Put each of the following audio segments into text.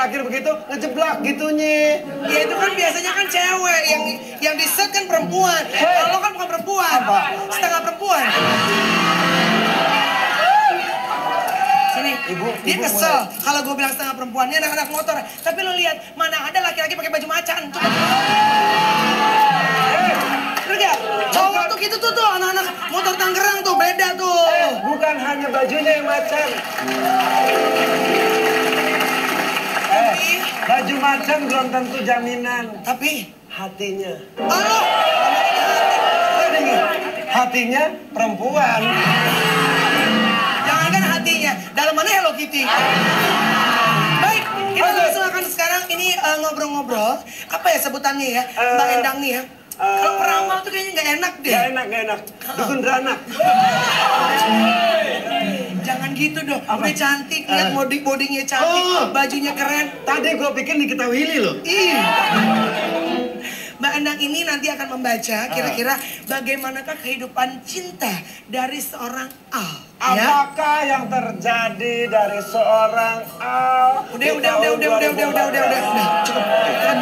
terakhir begitu ngejeblak gitunya. Ya itu kan biasanya kan cewek yang di-set kan perempuan. Kalau kan bukan perempuan. Setengah perempuan. Sini, dia kesel kalau gue bilang setengah perempuan, dia anak-anak motor. Tapi lo lihat, mana ada laki-laki pakai baju macan. Coba. Bener gak? Cowok tuh gitu tuh, anak-anak motor Tangerang tuh, beda tuh. Bukan hanya bajunya yang macan. Baju macan belum tentu jaminan. Tapi hatinya. Oh, hatinya perempuan. Jangankan hatinya, dalam mana Hello Kitty? Baik, kita langsung akan sekarang ini ngobrol-ngobrol. Apa ya sebutannya ya, Mbak Endang nih ya? Kalau peramal tuh kayaknya nggak enak deh. Gak enak. Dukun beranak. Jangan gitu dong, udah cantik, lihat bodinya cantik, bajunya keren. Tadi gue pikir Nikita Willy loh. Ih. Mbak Endang ini nanti akan membaca kira-kira bagaimanakah kehidupan cinta dari seorang Al. Apakah yang terjadi dari seorang Al? Udah. Cukup. Kan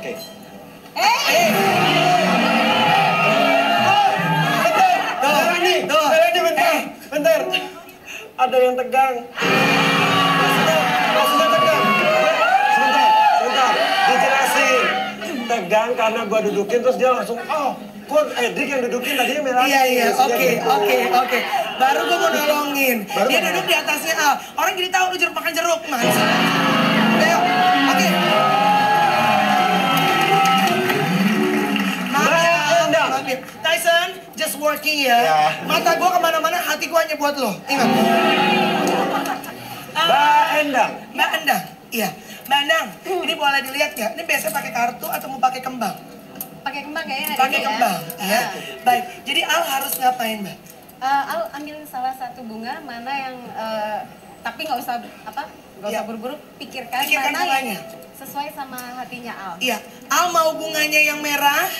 Oke. Bentar. Ada yang tegang. Maksudnya tegang. Sebentar. Dijelasin. Tegang karena gua dudukin terus dia langsung, kok Edric yang dudukin tadinya merah. Iya, oke. Baru gua mau nolongin. Dia duduk di atasnya Al. Orang jadi tahu lu jeruk makan jeruk, Mas. Ayo, oke. Tyson, just working ya. Mata gua kemana-mana, hati gua hanya buat lo. Ingat. Mbak Endang. Iya. Mbak Endang, ini boleh dilihat ya. Ini biasa pakai kartu atau mau pakai kembang? Pakai kembang kayaknya. Pakai kembang, ya. Baik. Jadi Al harus ngapain, Mbak? Al ambil salah satu bunga mana yang tapi nggak usah buru-buru, pikirkan mana bunganya yang sesuai sama hatinya Al. Iya. Al mau bunganya yang merah,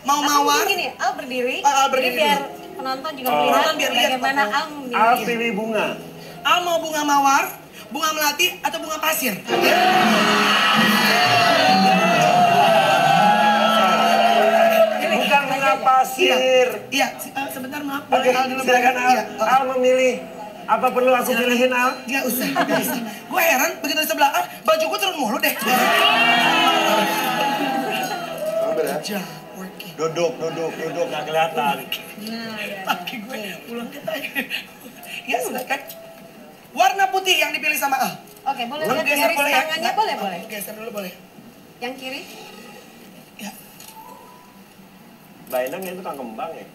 mau mawar. Gini, Al berdiri. Al berdiri jadi biar penonton juga melihat bagaimana Al memilih. Al pilih bunga. Al mau bunga mawar, bunga melati atau bunga pasir? Bukan bunga pasir. Iya, sebentar maaf. Oke, silakan Al. Al memilih. Apa perlu aku pilihin Al? Nggak usah. Gue heran begitu di sebelah Al, baju gue turun mulu deh. Duduk, nggak kelihatan. Kaki gue pulang ke tadi. Ya, silakan. Warna putih yang dipilih sama Al. Oke, boleh lihat garis tangannya, boleh. Geser dulu boleh. Yang kiri. Ya. Mbak Endang itu tukang kembang ya?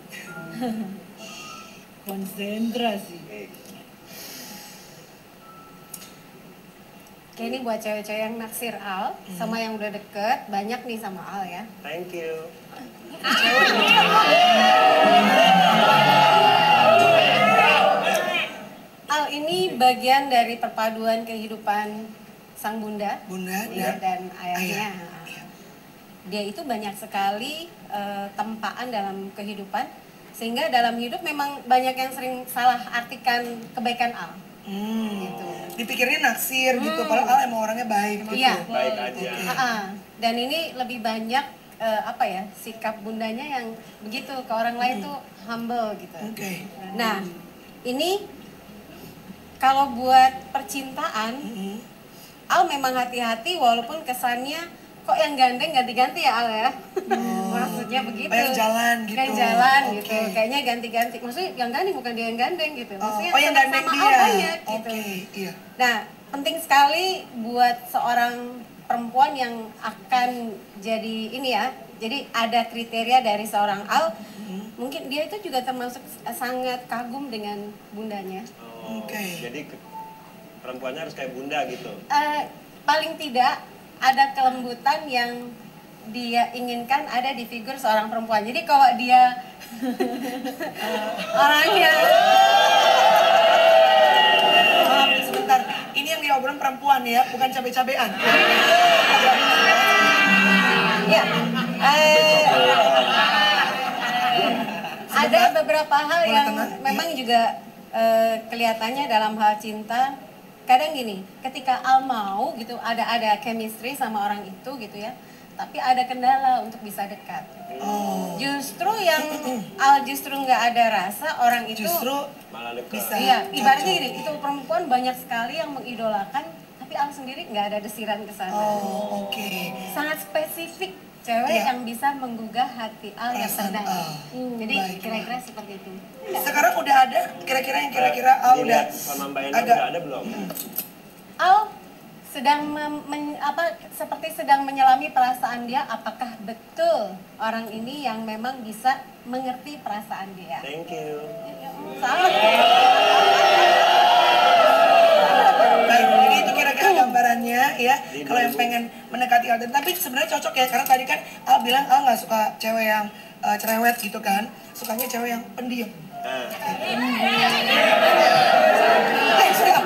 Konsentrasi. Oke, ini buat cewek-cewek yang naksir Al, sama yang udah deket, banyak nih sama Al ya. Thank you. Al ini bagian dari perpaduan kehidupan sang bunda dan ayahnya. Dia itu banyak sekali tempaan dalam kehidupan, sehingga dalam hidup memang banyak yang sering salah artikan kebaikan Al. Gitu. Dipikirnya naksir gitu, padahal Al emang orangnya baik gitu. Iya. Baik aja. Dan ini lebih banyak sikap bundanya yang begitu ke orang lain tuh humble gitu. Nah, ini kalau buat percintaan, Al memang hati-hati walaupun kesannya kok yang gandeng ganti-ganti ya Al ya. Maksudnya begitu. Yang jalan gitu. Yang jalan gitu. Kayaknya ganti-ganti. Maksudnya yang gandeng bukan dia yang gandeng gitu. Maksudnya yang gandeng sama dia. Al banyak gitu. Iya. Nah, penting sekali buat seorang perempuan yang akan jadi ini ya. Jadi ada kriteria dari seorang Al. Mungkin dia itu juga termasuk sangat kagum dengan bundanya. Jadi perempuannya harus kayak bunda gitu. Paling tidak ada kelembutan yang dia inginkan ada di figur seorang perempuan. Jadi kalau dia orangnya sebentar, ini yang diobrolin perempuan ya, bukan cabe-cabean. Ya, ada beberapa hal yang memang juga kelihatannya dalam hal cinta kadang gini, ketika Al mau gitu, ada chemistry sama orang itu gitu ya, tapi ada kendala untuk bisa dekat. Justru yang Al justru nggak ada rasa, orang itu Justru malah dekat. bisa. iya, ibaratnya cocok. gini, itu perempuan banyak sekali yang mengidolakan, tapi Al sendiri nggak ada desiran ke sana. Oh, oke. Sangat spesifik cewek Iya. yang bisa menggugah hati Al yang Perasaan tenang. Al. Jadi Baik. kira-kira seperti itu. Sekarang udah ada kira-kira yang kira-kira Al udah Dilihat sama Mbak Ena udah ada belum? Al sedang seperti sedang menyelami perasaan dia, apakah betul orang ini yang memang bisa mengerti perasaan dia? Thank you. Salah. baik. Jadi itu kira-kira gambarannya ya. Kalau yang pengen mendekati Al, tapi sebenarnya cocok ya karena tadi kan Al bilang Al nggak suka cewek yang cerewet gitu kan, sukanya cewek yang pendiam.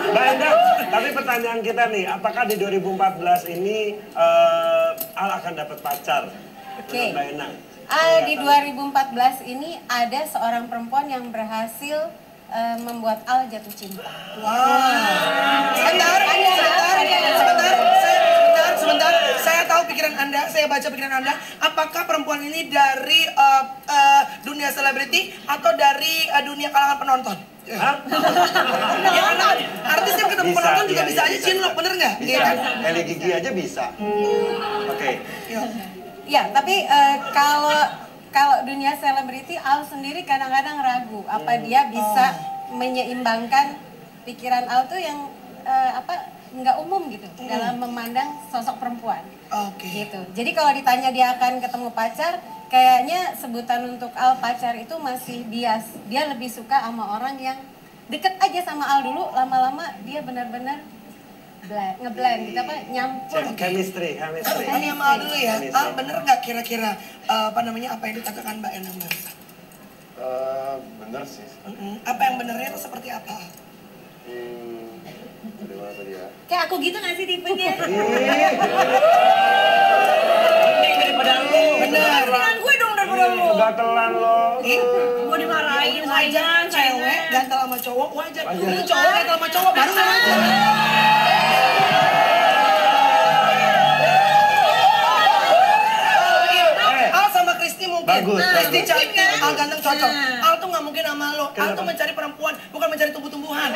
Mbak Enda, tapi pertanyaan kita nih, apakah di 2014 ini Al akan dapat pacar? Oke. Mbak Ena. Di 2014 ini ada seorang perempuan yang berhasil membuat Al jatuh cinta. Wow. Sebentar. Saya tahu pikiran Anda, saya baca pikiran Anda. Apakah perempuan ini dari dunia selebriti atau dari dunia kalangan penonton? Hah? Ya karena artis yang ketemu Bisa, penonton juga iya, bisa iya, aja bisa, cinlok, bisa. bener nggak? Bisa, Iya kan? Eli Gigi aja bisa. Oke. Iya. Ya, tapi kalau dunia selebriti, Al sendiri kadang-kadang ragu apa dia bisa menyeimbangkan pikiran Al tuh yang nggak umum gitu dalam memandang sosok perempuan. Oke. Gitu. Jadi kalau ditanya dia akan ketemu pacar, kayaknya sebutan untuk Al pacar itu masih bias. Dia lebih suka sama orang yang deket aja sama Al dulu, lama-lama dia benar-benar ngeblend gitu nyampur. Chemistry. Ini sama Al dulu ya. Al bener nggak kira-kira apa yang dikatakan Mbak Ena barusan? Bener sih. Apa yang benernya itu seperti apa? Dari mana tadi ya? Kayak aku gitu gak sih tipenya? Bener. Dengan gue dong daripada lu. Gatelan lo. Gue dimarahin Wajar cewek gantal sama cowok, wajar. Lu cowok gantal sama cowok baru nggak wajar. Al sama Kristi mungkin. Bagus, Kristi bagus. cantik, Al ganteng cocok. Al tuh nggak mungkin sama lo. Al tuh mencari perempuan, bukan mencari tumbuh-tumbuhan.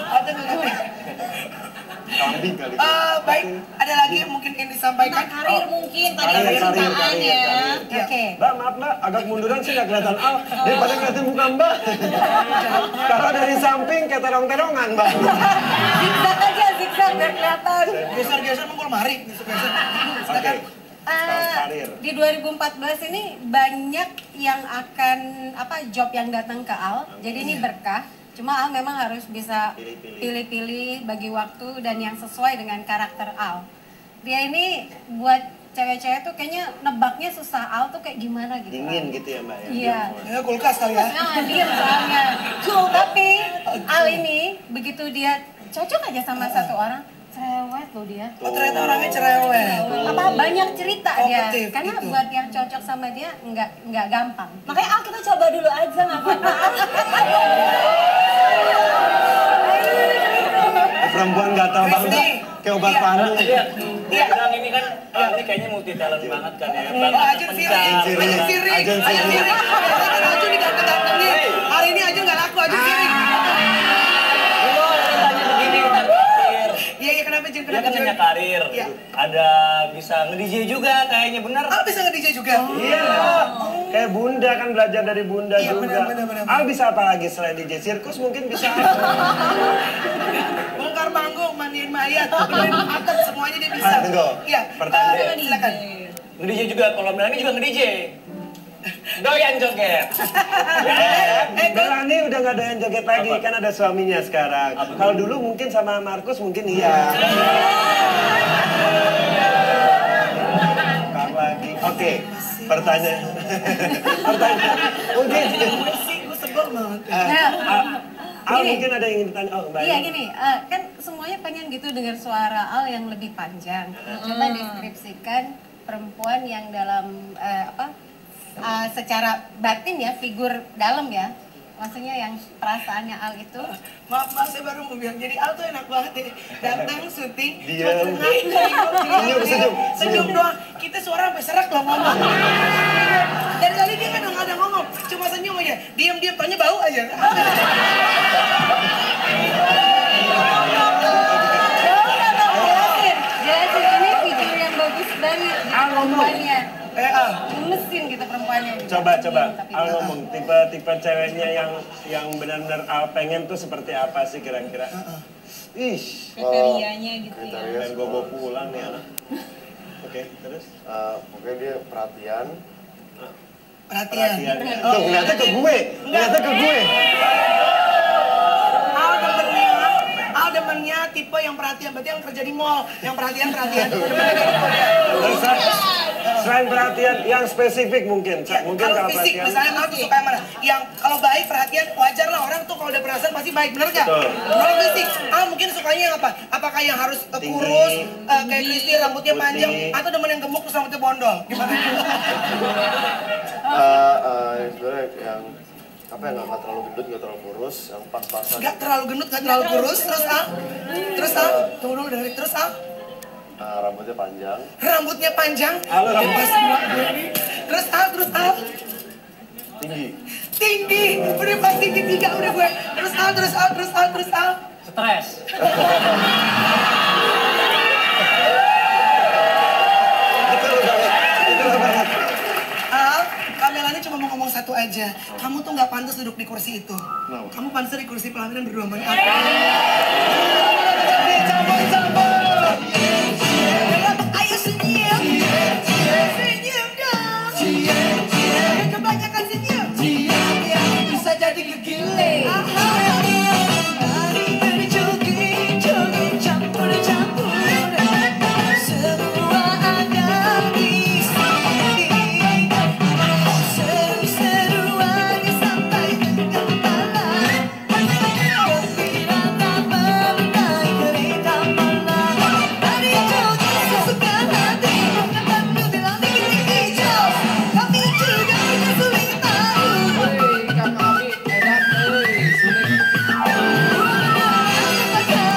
Al tuh nggak. Kambing kali. Baik, ada lagi yang mungkin ingin disampaikan? Karir mungkin, tadi Karir, percintaan karir, ya. karir. Oke. Mbak, maaf Mbak, agak munduran sih nggak kelihatan Al. Daripada kelihatan muka Mbak. Karena dari samping kayak terong-terongan Mbak. Zigzag aja, zigzag biar kelihatan. Geser-geser mengkul mari. Geser-geser. Silakan. Karir. Di 2014 ini banyak yang akan job yang datang ke Al. Jadi ini berkah. Cuma Al memang harus bisa pilih-pilih, bagi waktu dan yang sesuai dengan karakter Al. Dia ini buat cewek-cewek tuh kayaknya nebaknya susah. Al tuh kayak gimana gitu. Dingin gitu ya Mbak ya? Iya. Ya kulkas kali ya. Nah, diem soalnya. Tapi Al ini begitu dia cocok aja sama satu orang, cerewet loh dia. Oh ternyata orangnya cerewet. Banyak cerita dia. Talkative Karena gitu. buat yang cocok sama dia nggak gampang. Makanya Al kita coba dulu aja nggak apa-apa. Perempuan gatal banget, Kristi. kayak obat Iya. paru. Iya. Bilang ini kan, ini kayaknya multi talent banget kan ya. Oh, Ajun Siri. Ajun Siri. Ajun Siri. Ajun Siri. Kan Ajun diganteng-ganteng nih. Hari ini Ajun nggak laku, Ajun Siri. Lo tanya begini, terakhir. Iya, iya, kenapa Jun? Dia Kenapa kan Jun? nanya karir. Iya. Ada bisa nge-DJ juga kayaknya, bener. Al bisa nge-DJ juga? Iya, kayak Bunda kan belajar dari Bunda Iya, juga. benar. Al bisa apa lagi selain DJ sirkus mungkin bisa. Bongkar panggung, mandiin mayat, benerin atap, semuanya dia bisa. Tunggu. Iya, Pertanyaan. silakan. Nge-DJ juga, kalau Melani juga nge-DJ. Doyan joget. Melani udah nggak ada yang joget lagi, kan ada suaminya sekarang. Kalau dulu mungkin sama Markus mungkin iya. Ntar lagi. Oke, pertanyaan. Mungkin. Sih, gue sebel banget. Al Gini. mungkin ada yang ingin ditanya. Oh, Mbak. Iya gini, kan semuanya pengen gitu dengar suara Al yang lebih panjang. Coba deskripsikan perempuan yang dalam secara batin ya, figur dalam ya, maksudnya yang perasaannya Al itu. Maaf, saya baru mau bilang, jadi Al tuh enak banget deh. Datang syuting, Diam. senyum doang. Kita suara sampai serak loh ngomong. Dari tadi dia kan nggak ada ngomong, cuma senyum aja. Diam-diam, tanya bau aja. Jelasin ini fitur yang bagus banget gitu perempuannya. Mesin gitu perempuannya. Coba. Tapi Al ngomong, tipe ceweknya yang benar-benar Al pengen tuh seperti apa sih kira-kira? Ih, kriterianya gitu ya. dan gue bawa pulang nih anak. Oke, terus? Pokoknya dia perhatian. Perhatian. Tuh, ngeliatnya ke gue. Al demennya tipe yang perhatian, berarti yang kerja di mall, yang perhatian. Terus, selain perhatian, yang spesifik mungkin. Mungkin Kalau kalau fisik, perhatian. misalnya Al tuh suka yang mana? Yang kalau baik perhatian wajar lah, orang tuh kalau udah perasaan pasti baik, bener gak? Betul. Kalau fisik, Al mungkin sukanya yang apa? Apakah yang harus kurus, kayak Kristi rambutnya putih. panjang, atau demen yang gemuk terus rambutnya bondol? Gimana? Sebenarnya yang apa ya, nggak terlalu gendut, nggak terlalu kurus, yang pas-pasan. Gak terlalu gendut, gak terlalu kurus, terus Al, tunggu dulu dari terus Al. Rambutnya panjang. Rambutnya panjang, Al, rambut- pas semua gue nih. Terus Al. Tinggi, udah pas tinggi 3 udah gue. Terus Al. Stres. Al, Kamelani cuma mau ngomong satu aja. Kamu tuh nggak pantas duduk di kursi itu. Kamu pantas di kursi pelaminan berdua sama aku. Campur.